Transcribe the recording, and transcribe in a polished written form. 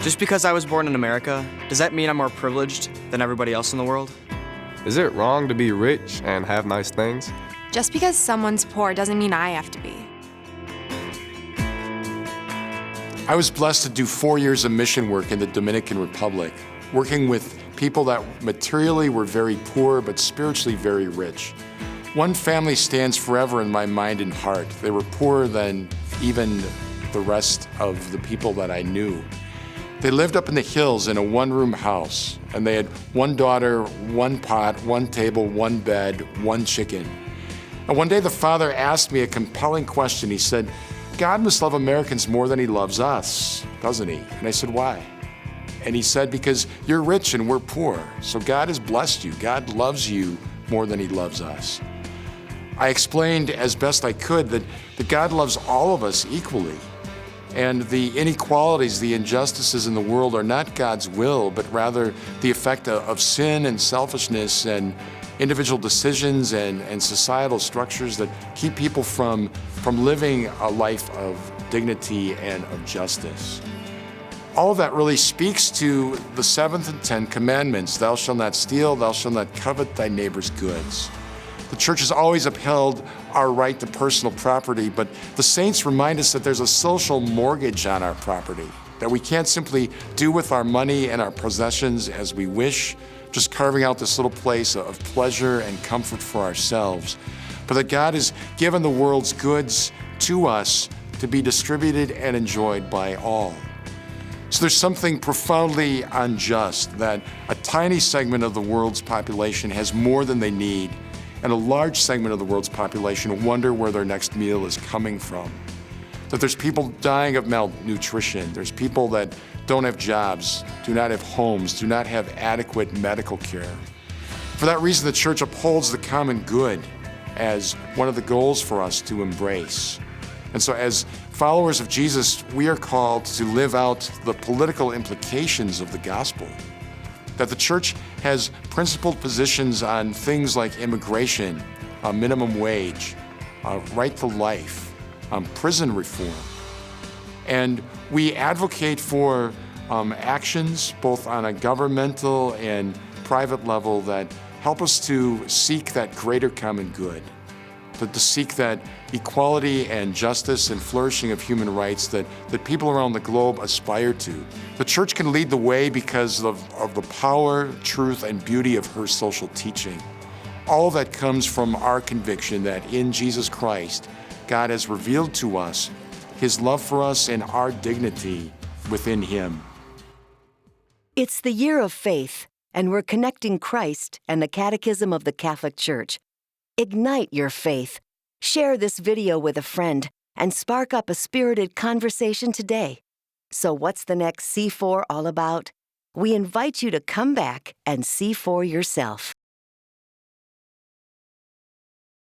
Just because I was born in America, does that mean I'm more privileged than everybody else in the world? Is it wrong to be rich and have nice things? Just because someone's poor doesn't mean I have to be. I was blessed to do 4 years of mission work in the Dominican Republic, working with people that materially were very poor but spiritually very rich. One family stands forever in my mind and heart. They were poorer than even the rest of the people that I knew. They lived up in the hills in a one-room house, and they had one daughter, one pot, one table, one bed, one chicken. And one day the father asked me a compelling question. He said, "God must love Americans more than he loves us, doesn't he?" And I said, "Why?" And he said, "Because you're rich and we're poor. So God has blessed you. God loves you more than he loves us." I explained as best I could that God loves all of us equally. And the inequalities, the injustices in the world are not God's will, but rather the effect of sin and selfishness and individual decisions and societal structures that keep people from living a life of dignity and of justice. All of that really speaks to the 7th and 10th commandments. Thou shalt not steal, thou shalt not covet thy neighbor's goods. The church has always upheld our right to personal property, but the saints remind us that there's a social mortgage on our property, that we can't simply do with our money and our possessions as we wish, just carving out this little place of pleasure and comfort for ourselves, but that God has given the world's goods to us to be distributed and enjoyed by all. So there's something profoundly unjust that a tiny segment of the world's population has more than they need, and a large segment of the world's population wonder where their next meal is coming from. That there's people dying of malnutrition, there's people that don't have jobs, do not have homes, do not have adequate medical care. For that reason, the church upholds the common good as one of the goals for us to embrace. And so as followers of Jesus, we are called to live out the political implications of the gospel. That the church has principled positions on things like immigration, minimum wage, right to life, prison reform. And we advocate for actions both on a governmental and private level that help us to seek that greater common good, to seek that equality and justice and flourishing of human rights that people around the globe aspire to. The church can lead the way because of the power, truth, and beauty of her social teaching. All of that comes from our conviction that in Jesus Christ, God has revealed to us his love for us and our dignity within him. It's the year of faith, and we're connecting Christ and the Catechism of the Catholic Church. Ignite your faith. Share this video with a friend and spark up a spirited conversation today. So what's the next C4 all about? We invite you to come back and see for yourself.